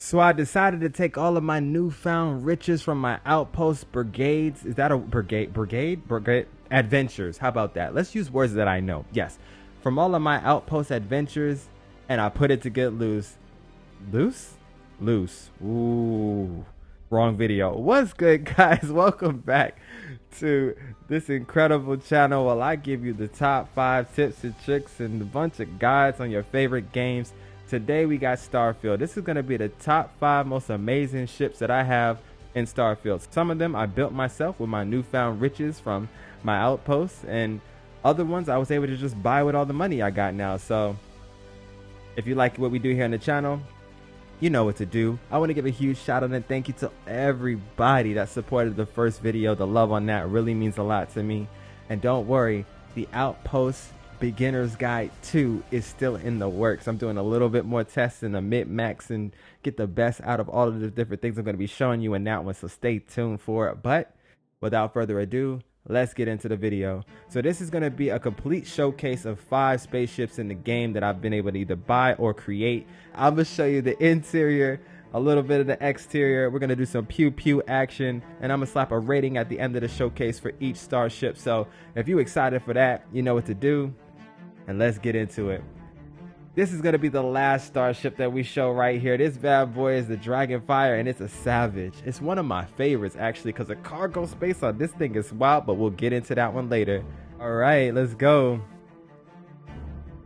So I decided to take all of my newfound riches from my Outpost brigades. Is that a brigade? Brigade adventures. How about that? Let's use words that I know. Yes. From all of my Outpost adventures, and I put it to get loose. Loose. Ooh. Wrong video. What's good, guys? Welcome back to this incredible channel while I give you the top 5 tips and tricks and a bunch of guides on your favorite games. Today we got Starfield. This is going to be the top 5 most amazing ships that I have in Starfield. Some of them I built myself with my newfound riches from my Outposts, and other ones I was able to just buy with all the money I got now. So if you like what we do here on the channel, you know what to do. I want to give a huge shout out and thank you to everybody that supported the first video. The love on that really means a lot to me. And don't worry, the Outpost Beginner's Guide 2 is still in the works. I'm doing a little bit more testing, a mid-max, and get the best out of all of the different things I'm going to be showing you in that one, so stay tuned for it. But without further ado, let's get into the video. So this is going to be a complete showcase of 5 spaceships in the game that I've been able to either buy or create. I'm going to show you the interior, a little bit of the exterior. We're going to do some pew pew action, and I'm going to slap a rating at the end of the showcase for each starship. So if you're excited for that, you know what to do. And let's get into it. This is going to be the last starship that we show right here. This bad boy is the Dragonfire, and it's a savage. It's one of my favorites, actually, because the cargo space on this thing is wild, but we'll get into that one later. All right, let's go.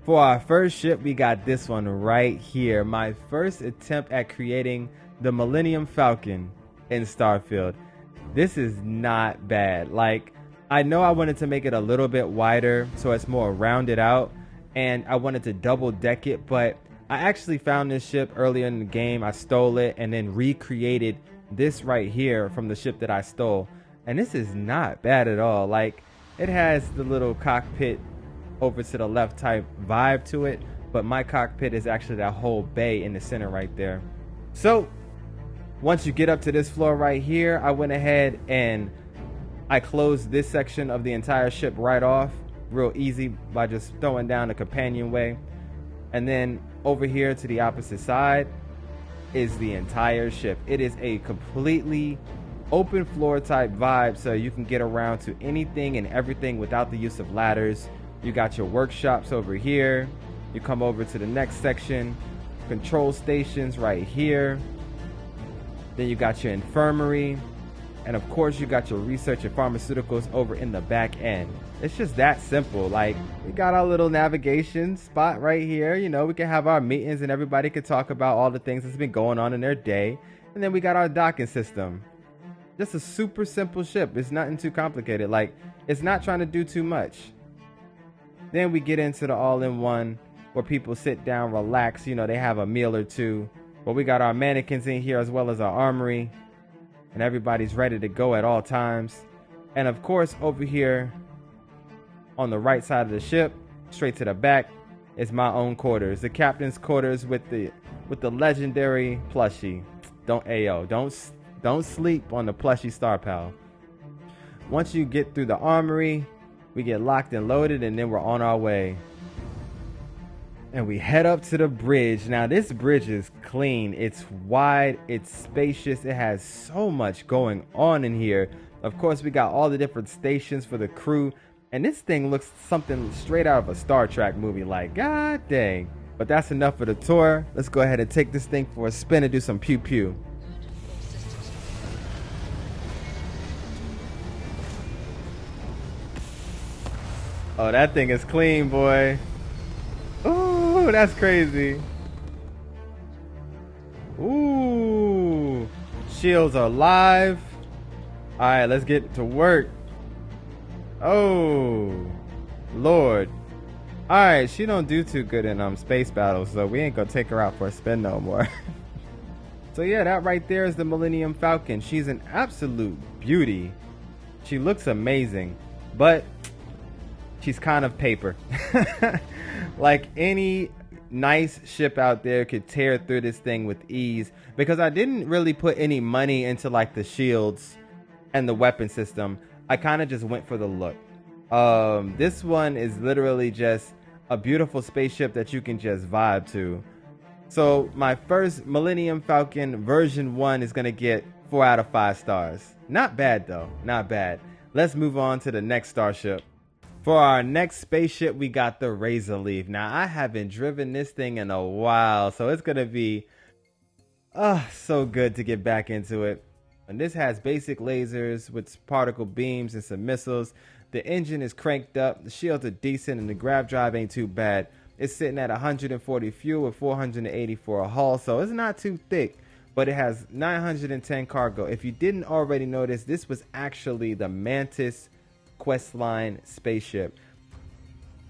For our first ship, we got this one right here. My first attempt at creating the Millennium Falcon in Starfield. This is not bad. Like, I know I wanted to make it a little bit wider so it's more rounded out, and I wanted to double deck it, but I actually found this ship earlier in the game. I stole it and then recreated this right here from the ship that I stole, and this is not bad at all. Like, it has the little cockpit over to the left type vibe to it, but my cockpit is actually that whole bay in the center right there. So once you get up to this floor right here, I went ahead and I closed this section of the entire ship right off real easy by just throwing down a companionway. And then over here to the opposite side is the entire ship. It is a completely open floor type vibe, so you can get around to anything and everything without the use of ladders. You got your workshops over here. You come over to the next section, control stations right here. Then you got your infirmary. And of course, you got your research and pharmaceuticals over in the back end. It's just that simple. Like, we got our little navigation spot right here. You know, we can have our meetings and everybody can talk about all the things that's been going on in their day. And then we got our docking system. Just a super simple ship. It's nothing too complicated. Like, it's not trying to do too much. Then we get into the all-in-one where people sit down, relax. You know, they have a meal or two. But we got our mannequins in here as well as our armory. And everybody's ready to go at all times. And of course, over here on the right side of the ship, straight to the back, is my own quarters, the captain's quarters with the legendary plushie. Don't sleep on the plushie star pal. Once you get through the armory, we get locked and loaded, and then we're on our way. And we head up to the bridge. Now this bridge is clean, it's wide, it's spacious, it has so much going on in here. Of course, we got all the different stations for the crew, and this thing looks something straight out of a Star Trek movie, like, god dang. But that's enough for the tour. Let's go ahead and take this thing for a spin and do some pew pew. Oh, that thing is clean, boy. Ooh, that's crazy. Ooh, shields are live. All right, let's get to work. Oh, Lord. All right, she don't do too good in space battles, so we ain't gonna take her out for a spin no more. So yeah, that right there is the Millennium Falcon. She's an absolute beauty. She looks amazing, but she's kind of paper. Like, any nice ship out there could tear through this thing with ease, because I didn't really put any money into like the shields and the weapon system. I kind of just went for the look. This one is literally just a beautiful spaceship that you can just vibe to. So my first Millennium Falcon version 1 is going to get 4 out of 5 stars. Not bad though, not bad. Let's move on to the next starship. For our next spaceship, we got the Razor Leaf. Now, I haven't driven this thing in a while, so it's going to be so good to get back into it. And this has basic lasers with particle beams and some missiles. The engine is cranked up, the shields are decent, and the grav drive ain't too bad. It's sitting at 140 fuel with 480 for a hull, so it's not too thick, but it has 910 cargo. If you didn't already notice, this was actually the Mantis questline spaceship.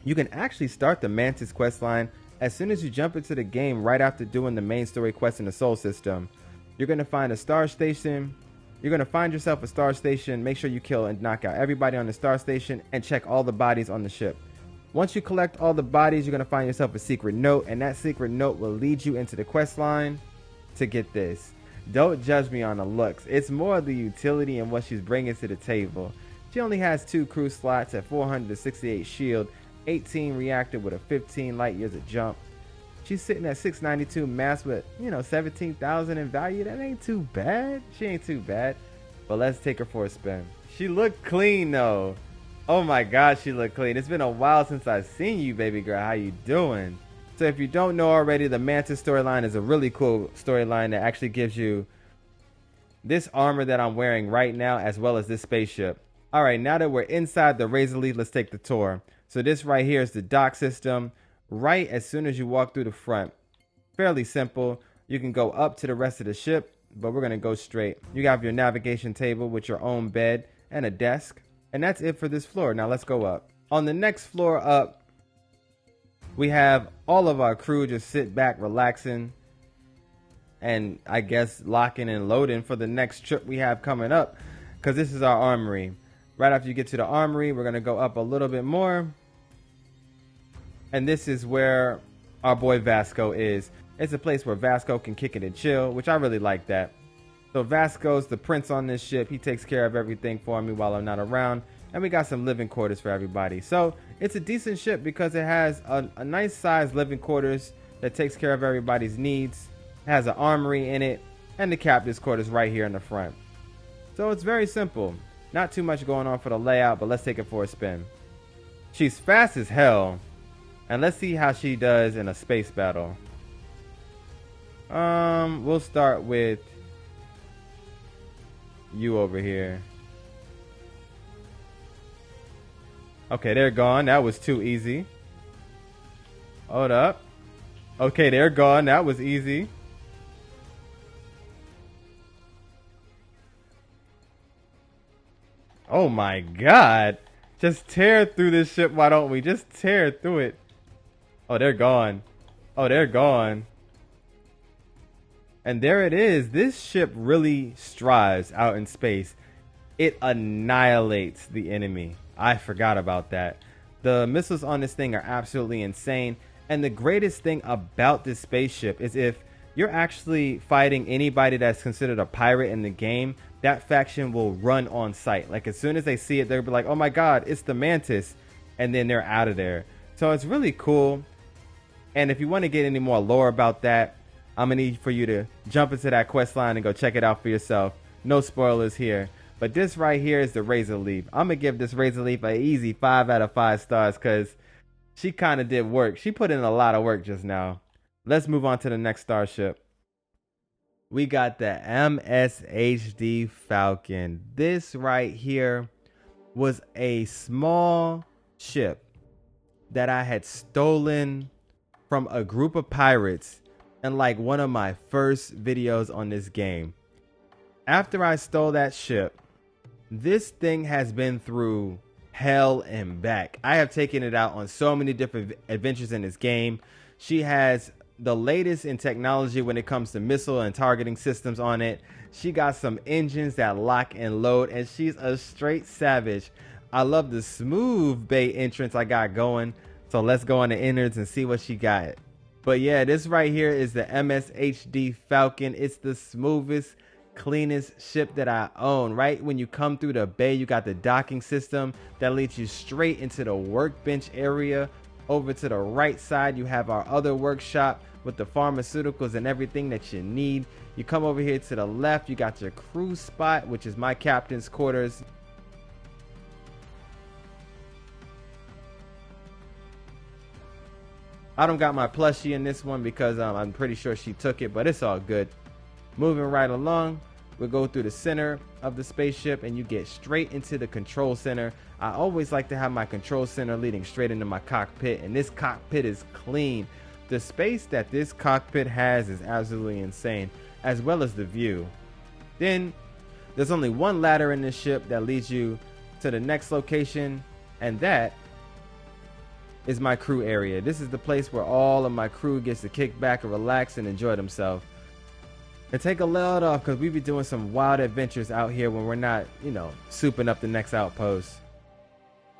You can actually start the Mantis questline as soon as you jump into the game right after doing the main story quest in the Sol system. You're going to find a star station. You're going to find yourself a star station. Make sure you kill and knock out everybody on the star station and check all the bodies on the ship. Once you collect all the bodies, you're going to find yourself a secret note, and that secret note will lead you into the quest line to get this. Don't judge me on the looks. It's more the utility and what she's bringing to the table. She only has 2 crew slots at 468 shield, 18 reactor with a 15 light years of jump. She's sitting at 692 mass with, 17,000 in value. That ain't too bad. She ain't too bad. But let's take her for a spin. She looked clean though. Oh my god, she looked clean. It's been a while since I've seen you, baby girl. How you doing? So if you don't know already, the Mantis storyline is a really cool storyline that actually gives you this armor that I'm wearing right now, as well as this spaceship. All right, now that we're inside the Razor Leaf, let's take the tour. So this right here is the dock system. Right as soon as you walk through the front, fairly simple. You can go up to the rest of the ship, but we're going to go straight. You have your navigation table with your own bed and a desk. And that's it for this floor. Now let's go up. On the next floor up, we have all of our crew just sit back, relaxing, and I guess locking and loading for the next trip we have coming up, because this is our armory. Right after you get to the armory, we're going to go up a little bit more. And this is where our boy Vasco is. It's a place where Vasco can kick it and chill, which I really like that. So Vasco's the prince on this ship. He takes care of everything for me while I'm not around. And we got some living quarters for everybody. So it's a decent ship because it has a nice sized living quarters that takes care of everybody's needs. It has an armory in it and the captain's quarters right here in the front. So it's very simple. Not too much going on for the layout, but let's take it for a spin. She's fast as hell. And let's see how she does in a space battle. We'll start with you over here. Okay, they're gone. That was too easy. Hold up. Okay, they're gone. That was easy. Oh my god. Just tear through this ship, why don't we? Just tear through it. Oh, they're gone. Oh, they're gone. And there it is. This ship really strives out in space. It annihilates the enemy. I forgot about that. The missiles on this thing are absolutely insane. And the greatest thing about this spaceship is if you're actually fighting anybody that's considered a pirate in the game, that faction will run on sight. Like as soon as they see it, they'll be like, oh my god, it's the Mantis. And then they're out of there. So it's really cool. And if you want to get any more lore about that, I'm going to need for you to jump into that quest line and go check it out for yourself. No spoilers here. But this right here is the Razor Leaf. I'm going to give this Razor Leaf an easy 5 out of 5 stars because she kind of did work. She put in a lot of work just now. Let's move on to the next starship. We got the MSHD Falcon. This right here was a small ship that I had stolen from a group of pirates in like one of my first videos on this game. After I stole that ship, this thing has been through hell and back. I have taken it out on so many different adventures in this game. She has the latest in technology when it comes to missile and targeting systems on it. She got some engines that lock and load, and she's a straight savage. I love the smooth bay entrance I got going. So let's go on the innards and see what she got. But yeah, this right here is the MSHD Falcon. It's the smoothest, cleanest ship that I own. Right when you come through the bay, you got the docking system that leads you straight into the workbench area. Over to the right side, you have our other workshop with the pharmaceuticals and everything that you need. You come over here to the left, you got your crew spot, which is my captain's quarters. I don't got my plushie in this one because I'm pretty sure she took it, but it's all good. Moving right along, we'll go through the center of the spaceship and you get straight into the control center. I always like to have my control center leading straight into my cockpit, and this cockpit is clean. The space that this cockpit has is absolutely insane, as well as the view. Then there's only one ladder in this ship that leads you to the next location, and that is my crew area. This is the place where all of my crew gets to kick back and relax and enjoy themselves. And take a load off because we be doing some wild adventures out here when we're not, you know, souping up the next outpost.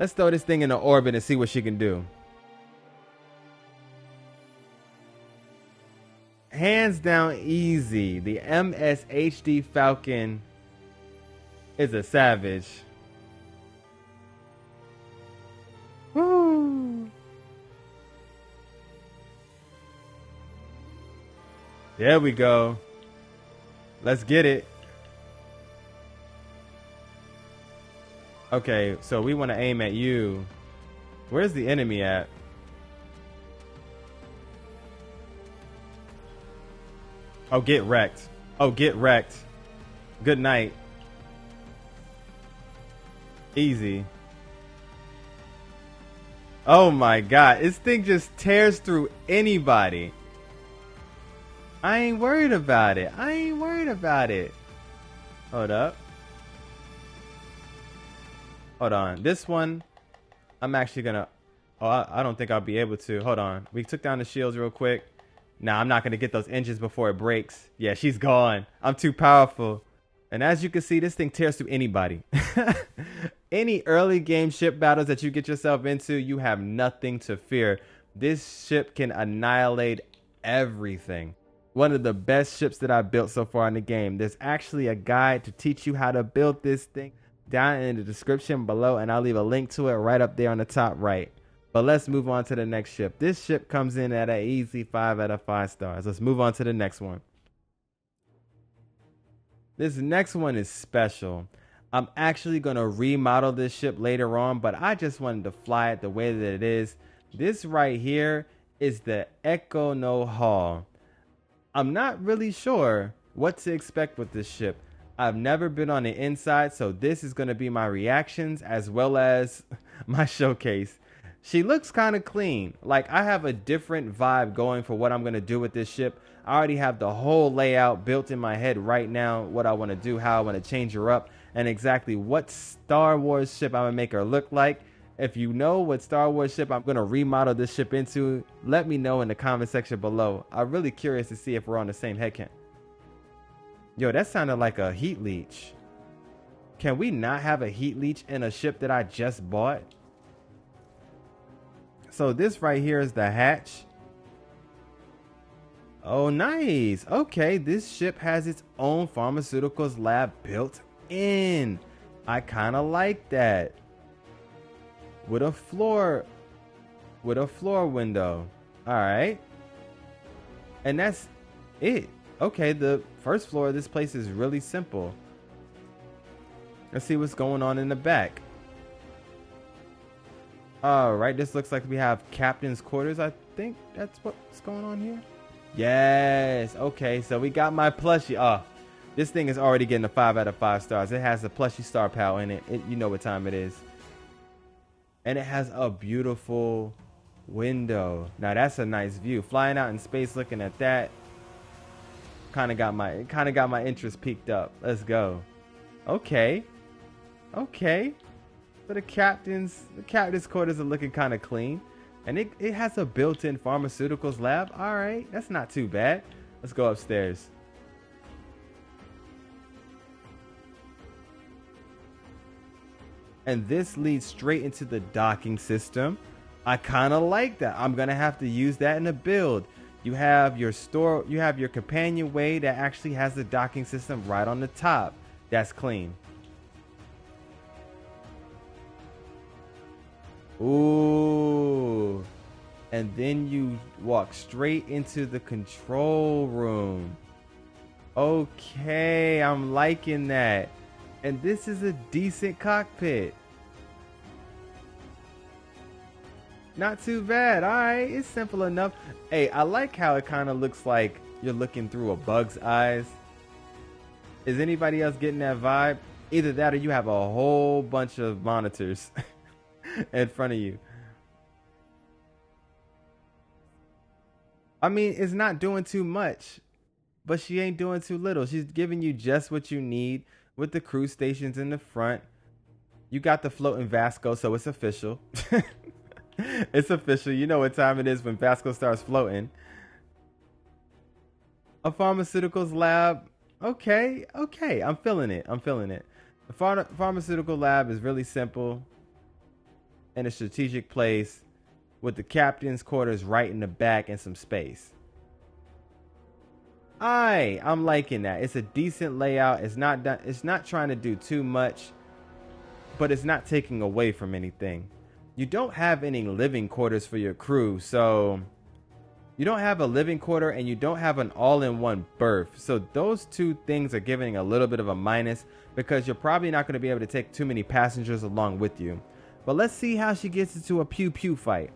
Let's throw this thing in the orbit and see what she can do. Hands down easy. The MSHD Falcon is a savage. Woo! There we go. Let's get it. Okay, so we want to aim at you. Where's the enemy at? Oh, get wrecked. Oh, get wrecked. Good night. Easy. Oh my god, this thing just tears through anybody. I ain't worried about it. I ain't worried about it. Hold up. Hold on. This one, I'm actually gonna... Oh, I don't think I'll be able to. Hold on. We took down the shields real quick. Nah, I'm not gonna get those engines before it breaks. Yeah, she's gone. I'm too powerful. And as you can see, this thing tears through anybody. Any early game ship battles that you get yourself into, you have nothing to fear. This ship can annihilate everything. One of the best ships that I've built so far in the game. There's actually a guide to teach you how to build this thing down in the description below, and I'll leave a link to it right up there on the top right. But let's move on to the next ship. This ship comes in at an easy 5 out of 5 stars. Let's move on to the next one. This next one is special. I'm actually going to remodel this ship later on, but I just wanted to fly it the way that it is. This right here is the Econohaul. I'm not really sure what to expect with this ship. I've never been on the inside, so this is going to be my reactions as well as my showcase. She looks kind of clean. Like, I have a different vibe going for what I'm going to do with this ship. I already have the whole layout built in my head right now, what I want to do, how I want to change her up, and exactly what Star Wars ship I'm going to make her look like. If you know what Star Wars ship I'm going to remodel this ship into, let me know in the comment section below. I'm really curious to see if we're on the same head count. Yo, that sounded like a heat leech. Can we not have a heat leech in a ship that I just bought? So this right here is the hatch. Oh, nice. Okay, this ship has its own pharmaceuticals lab built in. I kind of like that. With a floor window. All right. And that's it. Okay, the first floor of this place is really simple. Let's see what's going on in the back. All right, this looks like we have captain's quarters. I think that's what's going on here. Yes. Okay, so we got my plushie. Oh, this thing is already getting a 5 out of 5 stars. It has a plushie star pal in it. You know what time it is. And it has a beautiful window. Now that's a nice view. Flying out in space, looking at that, kind of got my interest peaked up. Let's go. Okay. Okay. So the captain's quarters are looking kind of clean. And it has a built-in pharmaceuticals lab. All right, that's not too bad. Let's go upstairs. And this leads straight into the docking system. I kind of like that. I'm gonna have to use that in the build. You have your companionway that actually has the docking system right on the top. That's clean. Ooh. and then you walk straight into the control room. Okay, I'm liking that. And this is a decent cockpit. Not too bad. All right, it's simple enough. Hey, I like how it kind of looks like you're looking through a bug's eyes. Is anybody else getting that vibe? Either that or you have a whole bunch of monitors in front of you. I mean, it's not doing too much, but she ain't doing too little. She's giving you just what you need with the crew stations in the front. You got the floating Vasco, so it's official. It's official. You know what time it is when Vasco starts floating. A pharmaceuticals lab. Okay. I'm feeling it. The pharmaceutical lab is really simple in a strategic place with the captain's quarters right in the back and some space. I'm liking that. It's a decent layout. It's not trying to do too much, but it's not taking away from anything. You don't have any living quarters for your crew, so you don't have a living quarter and you don't have an all-in-one berth. So those two things are giving a little bit of a minus because you're probably not going to be able to take too many passengers along with you. But let's see how she gets into a pew-pew fight.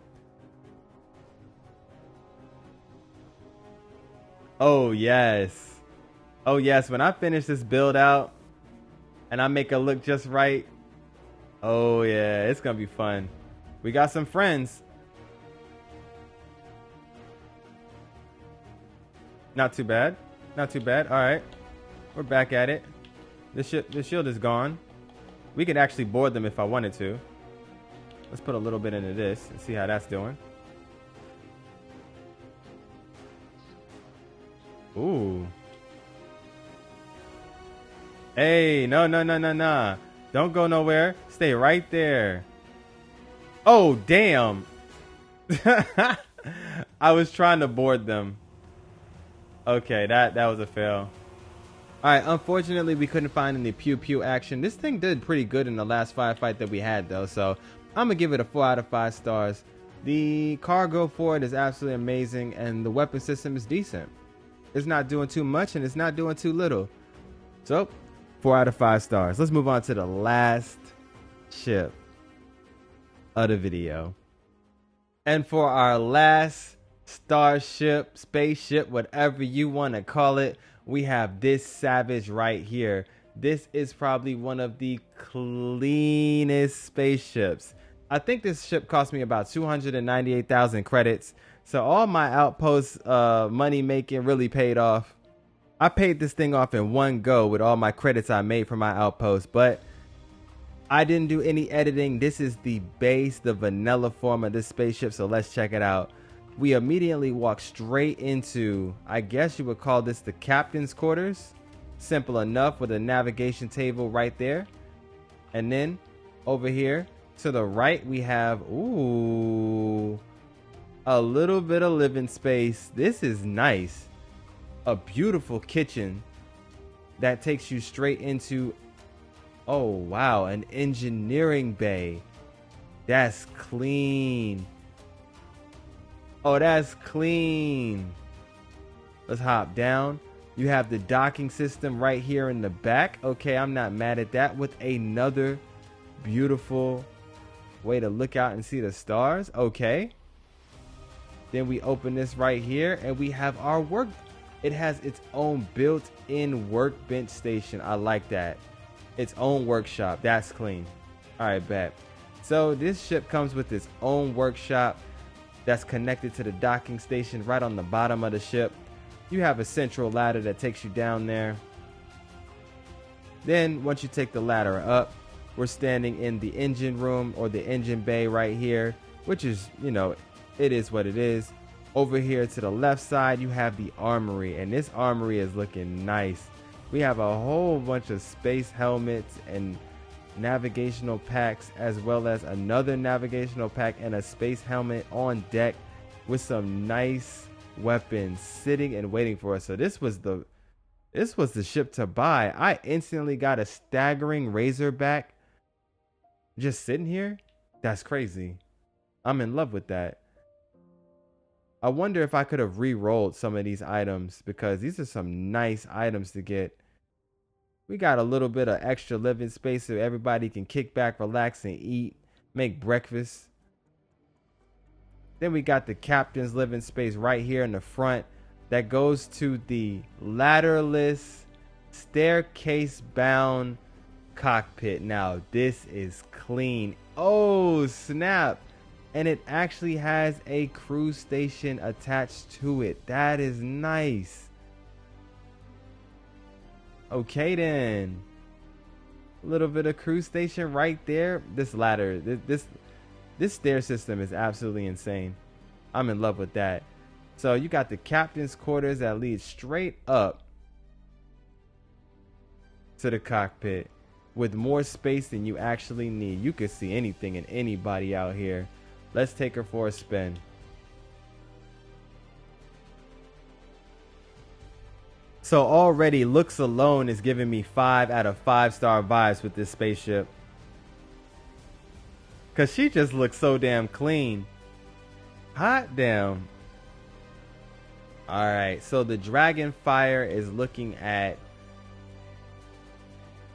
Oh, yes. Oh, yes. When I finish this build out and I make it look just right. Oh, yeah. It's going to be fun. We got some friends. Not too bad. Not too bad. All right. We're back at it. The shield is gone. We could actually board them if I wanted to. Let's put a little bit into this and see how that's doing. Ooh. Hey, no. Don't go nowhere. Stay right there. Oh, damn. I was trying to board them. Okay, that was a fail. Alright, unfortunately we couldn't find any pew-pew action. This thing did pretty good in the last firefight that we had though, so I'm going to give it a 4 out of 5 stars. The cargo for it is absolutely amazing, and the weapon system is decent. It's not doing too much, and it's not doing too little. So, 4 out of 5 stars. Let's move on to the last ship of the video. And for our last starship, spaceship, whatever you want to call it, we have this savage right here. This is probably one of the cleanest spaceships. I think this ship cost me about 298,000 credits. So all my Outpost money making really paid off. I paid this thing off in one go with all my credits I made for my Outpost, but I didn't do any editing. This is the base, the vanilla form of this spaceship, so let's check it out. We immediately walk straight into, I guess you would call this the captain's quarters. Simple enough, with a navigation table right there. And then over here to the right we have, ooh, a little bit of living space. This is nice. A beautiful kitchen that takes you straight into, oh wow, an engineering bay. That's clean. Oh, that's clean. Let's hop down. You have the docking system right here in the back. Okay, I'm not mad at that. With another beautiful way to look out and see the stars. Okay. Then we open this right here and we have our work. It has its own built-in workbench station. I like that. Its own workshop. That's clean. All right, bet. So this ship comes with its own workshop that's connected to the docking station right on the bottom of the ship. You have a central ladder that takes you down there. Then once you take the ladder up, we're standing in the engine room or the engine bay right here, which is, you know, it is what it is. Over here to the left side, you have the armory, and this armory is looking nice. We have a whole bunch of space helmets and navigational packs, as well as another navigational pack and a space helmet on deck with some nice weapons sitting and waiting for us. So this was the ship to buy. I instantly got a staggering Razorback just sitting here. That's crazy. I'm in love with that. I wonder if I could have re-rolled some of these items, because these are some nice items to get. We got a little bit of extra living space so everybody can kick back, relax, and eat, make breakfast. Then we got the captain's living space right here in the front that goes to the ladderless, staircase bound cockpit. Now this is clean. Oh snap. And it actually has a crew station attached to it. That is nice. Okay then. A little bit of crew station right there. This ladder, this stair system is absolutely insane. I'm in love with that. So you got the captain's quarters that lead straight up to the cockpit with more space than you actually need. You could see anything and anybody out here. Let's take her for a spin. So already looks alone is giving me 5 out of 5-star vibes with this spaceship. Cause she just looks so damn clean. Hot damn. Alright, so the Dragonfire is looking at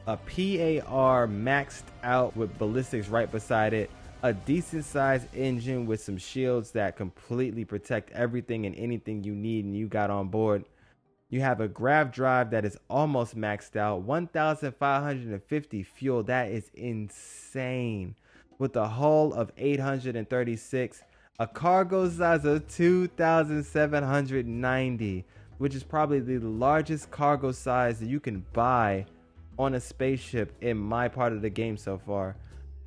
a PAR maxed out with ballistics right beside it. A decent sized engine with some shields that completely protect everything and anything you need and you got on board. You have a grav drive that is almost maxed out. 1,550 fuel. That is insane. With a hull of 836. A cargo size of 2,790. Which is probably the largest cargo size that you can buy on a spaceship in my part of the game so far.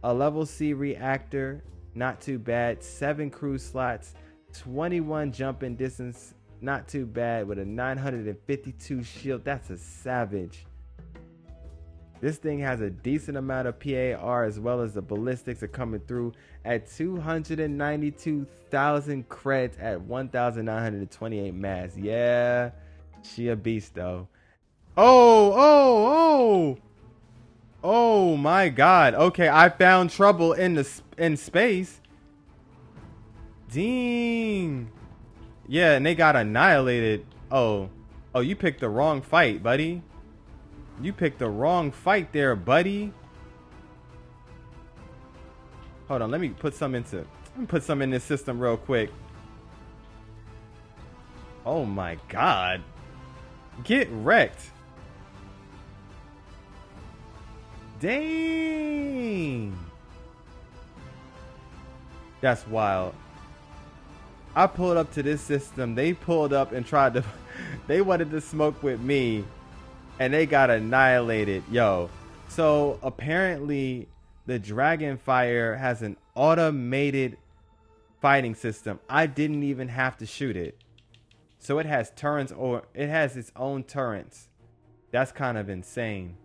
A level C reactor. Not too bad. 7 crew slots. 21 jumping distance. Not too bad, with a 952 shield. That's a savage. This thing has a decent amount of PAR, as well as the ballistics are coming through at 292,000 creds at 1,928 mass. Yeah, she a beast though. Oh my god. Okay, I found trouble in space. Dang. Yeah, and they got annihilated. Oh, you picked the wrong fight, buddy. You picked the wrong fight there, buddy. Hold on, let me put some in this system real quick. Oh my god. Get wrecked. Dang. That's wild. I pulled up to this system. They pulled up and tried to they wanted to smoke with me and they got annihilated. Yo. So apparently the Dragonfire has an automated fighting system. I didn't even have to shoot it. So it has turrets, or it has its own turrets. That's kind of insane.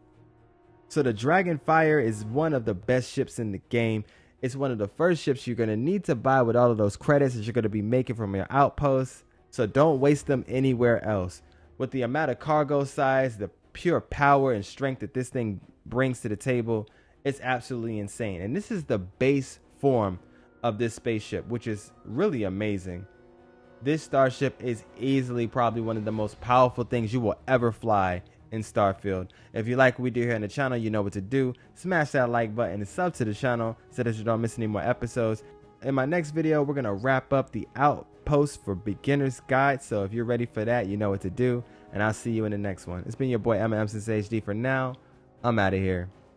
So the Dragonfire is one of the best ships in the game. It's one of the first ships you're going to need to buy with all of those credits that you're going to be making from your outposts. So don't waste them anywhere else. With the amount of cargo size, the pure power and strength that this thing brings to the table, it's absolutely insane. And this is the base form of this spaceship, which is really amazing. This starship is easily probably one of the most powerful things you will ever fly in Starfield. If you like what we do here on the channel, you know what to do. Smash that like button and sub to the channel so that you don't miss any more episodes. In my next video, we're going to wrap up the Outpost for Beginners Guide. So if you're ready for that, you know what to do. And I'll see you in the next one. It's been your boy MSHD for now. I'm out of here.